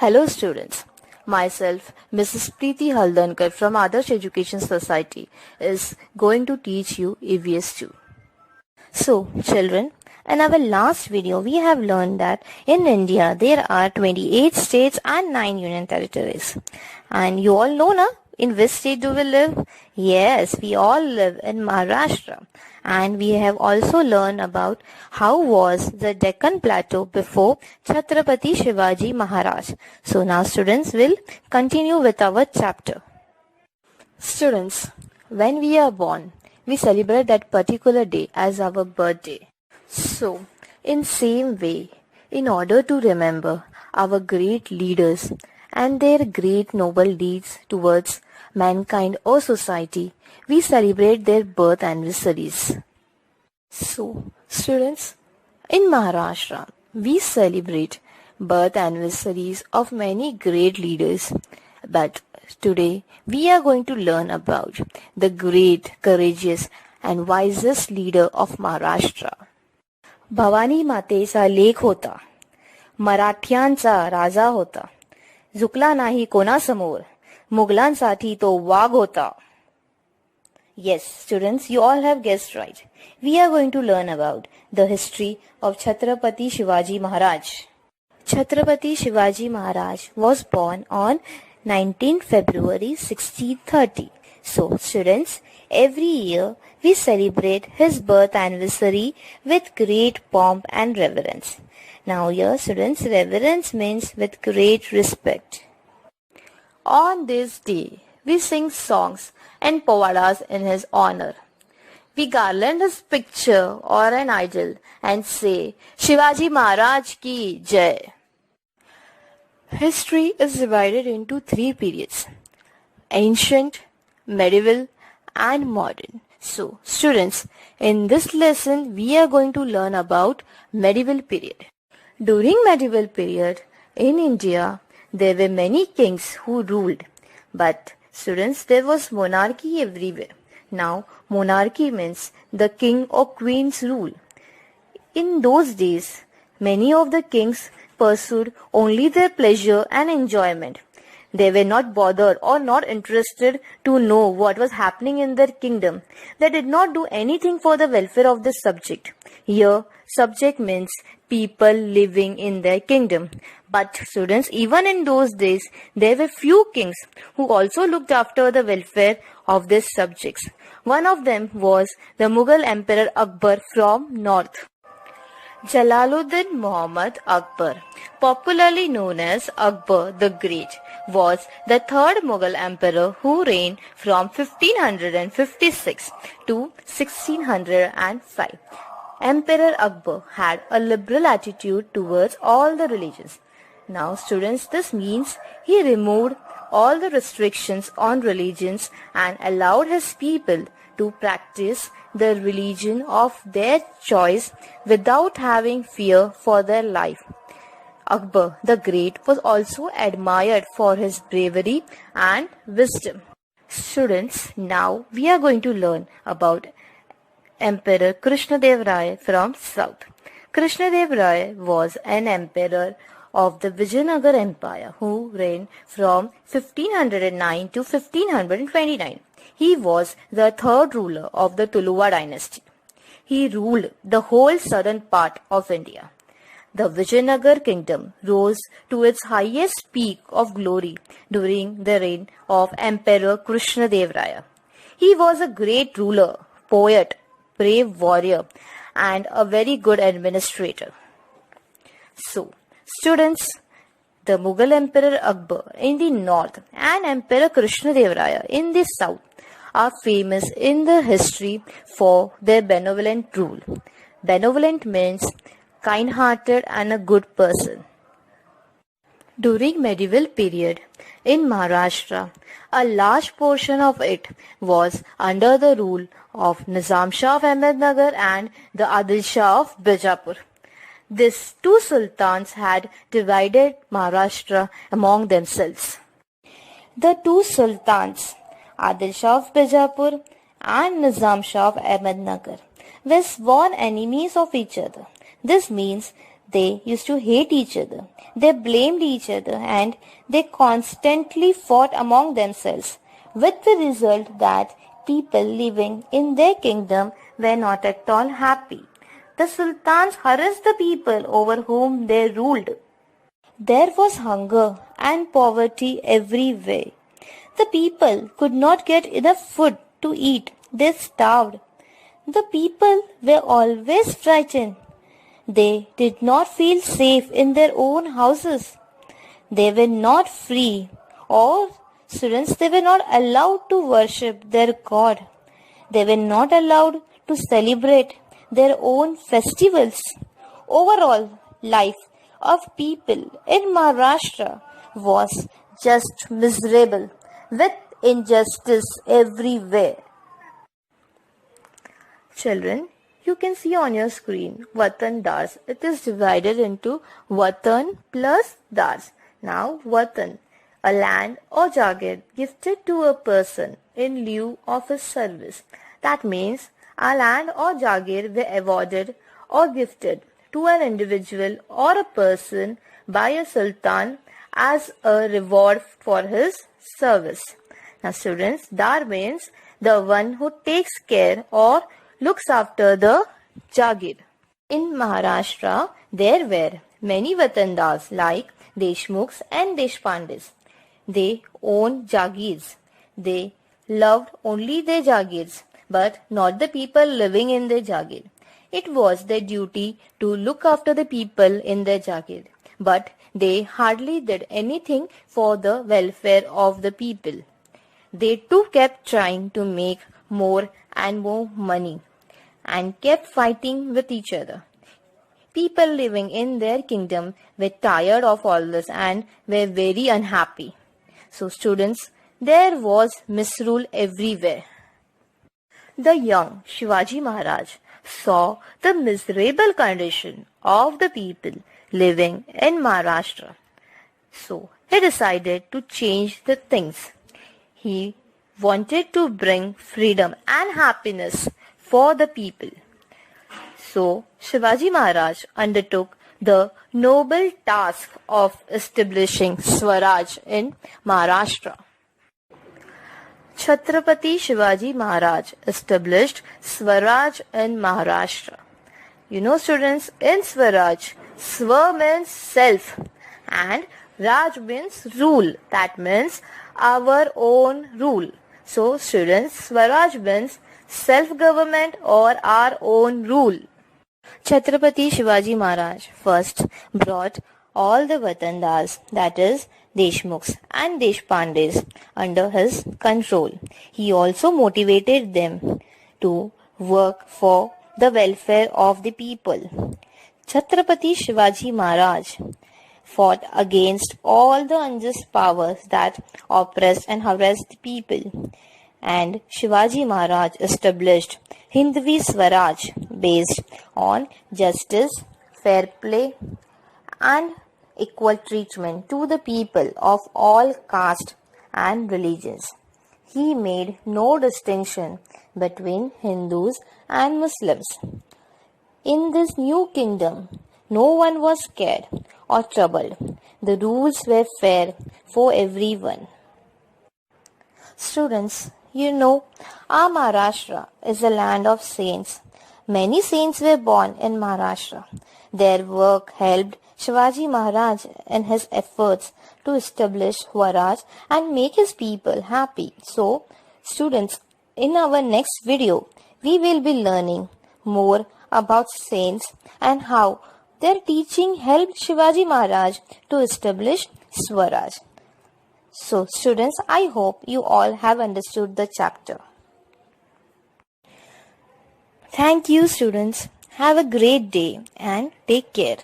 Hello students, myself Mrs. Preeti Haldankar from Adarsh Education Society is going to teach you EVS 2. So children, in our last video we have learned that in India there are 28 states and 9 union territories. And you all know na, in which state do we live? Yes, we all live in Maharashtra. And we have also learned about how was the Deccan Plateau before Chhatrapati Shivaji Maharaj. So now students will continue with our chapter. Students, when we are born, we celebrate that particular day as our birthday. So, in same way, in order to remember our great leaders and their great noble deeds towards mankind or society, we celebrate their birth anniversaries. So, students, in Maharashtra, we celebrate birth anniversaries of many great leaders. But today, we are going to learn about the great, courageous and wisest leader of Maharashtra. Bhavani मातेचा लेख होता, मराठ्यांचा राजा होता, झुकला नाही कोणासमोर, मुघलांसाठी तो वाघ होता. Yes, students, you all have guessed right. We are going to learn about the history of Chhatrapati Shivaji Maharaj. Chhatrapati Shivaji Maharaj was born on 19 February 1630. So, students, every year we celebrate his birth anniversary with great pomp and reverence. Now here, students, reverence means with great respect. On this day, we sing songs and povadas in his honor. We garland his picture or an idol and say, Shivaji Maharaj ki Jai. History is divided into three periods: ancient, medieval and modern. So, students, in this lesson we are going to learn about medieval period. During medieval period in India, there were many kings who ruled. But students, there was monarchy everywhere. Now, monarchy means the king or queen's rule. In those days, many of the kings pursued only their pleasure and enjoyment. They were not bothered or not interested to know what was happening in their kingdom. They did not do anything for the welfare of the subject. Here, subject means people living in their kingdom. But students, even in those days, there were few kings who also looked after the welfare of their subjects. One of them was the Mughal Emperor Akbar from north. Jalaluddin Muhammad Akbar, popularly known as Akbar the Great, was the third Mughal emperor who reigned from 1556 to 1605. Emperor Akbar had a liberal attitude towards all the religions. Now students, this means he removed all the restrictions on religions and allowed his people to practice the religion of their choice without having fear for their life. Akbar the Great was also admired for his bravery and wisdom. Students, now we are going to learn about Emperor Krishnadev Rai from south. Krishnadev Rai was an emperor of the Vijayanagar Empire who reigned from 1509 to 1529. He was the third ruler of the Tuluva dynasty. He ruled the whole southern part of India. The Vijayanagar kingdom rose to its highest peak of glory during the reign of Emperor Krishnadev Raya. He was a great ruler, poet, brave warrior, and a very good administrator. So, students, the Mughal Emperor Akbar in the north and Emperor Krishnadev Raya in the south are famous in the history for their benevolent rule. Benevolent means kind-hearted and a good person. During medieval period in Maharashtra, a large portion of it was under the rule of Nizam Shah of Ahmednagar and the Adil Shah of Bijapur. These two sultans had divided Maharashtra among themselves. The two sultans, Adil Shah of Bijapur and Nizam Shah of Ahmednagar, were sworn enemies of each other. This means They used to hate each other. They blamed each other and they constantly fought among themselves, with the result that people living in their kingdom were not at all happy. The sultans harassed the people over whom they ruled. There was hunger and poverty everywhere. The people could not get enough food to eat. They starved. The people were always frightened. They did not feel safe in their own houses. They were not free, or students, they were not allowed to worship their God. They were not allowed to celebrate their own festivals. Overall, life of people in Maharashtra was just miserable, with injustice everywhere. Children, you can see on your screen Vatan Dars. It is divided into Vatan plus Dars. Now, Vatan, a land or jagir gifted to a person in lieu of his service. That means a land or jagir were awarded or gifted to an individual or a person by a sultan as a reward for his service. Now students, Dar means the one who takes care or looks after the jagir. In Maharashtra, there were many Vatandars like Deshmukhs and Deshpandes. They owned jagirs. They loved only their jagirs, but not the people living in their jagir. It was their duty to look after the people in their jagir, but they hardly did anything for the welfare of the people. They too kept trying to make more and more money and kept fighting with each other. People living in their kingdom were tired of all this and were very unhappy. So students, there was misrule everywhere. The young Shivaji Maharaj saw the miserable condition of the people living in Maharashtra. So he decided to change the things. He wanted to bring freedom and happiness for the people. So Shivaji Maharaj undertook the noble task of establishing Swaraj in Maharashtra. Chhatrapati Shivaji Maharaj established Swaraj in Maharashtra. You know students, in Swaraj, Swa means self and Raj means rule. That means our own rule. So students, Swaraj means self-government or our own rule. Chhatrapati Shivaji Maharaj first brought all the Vatandars, that is Deshmukhs and Deshpandes, under his control. He also motivated them to work for the welfare of the people. Chhatrapati Shivaji Maharaj fought against all the unjust powers that oppressed and harassed the people. And Shivaji Maharaj established Hindvi Swaraj based on justice, fair play and equal treatment to the people of all castes and religions. He made no distinction between Hindus and Muslims. In this new kingdom, no one was scared or troubled. The rules were fair for everyone. Students, you know, our Maharashtra is a land of saints. Many saints were born in Maharashtra. Their work helped Shivaji Maharaj in his efforts to establish Swaraj and make his people happy. So, students, in our next video, we will be learning more about saints and how their teaching helped Shivaji Maharaj to establish Swaraj. So, students, I hope you all have understood the chapter. Thank you, students. Have a great day and take care.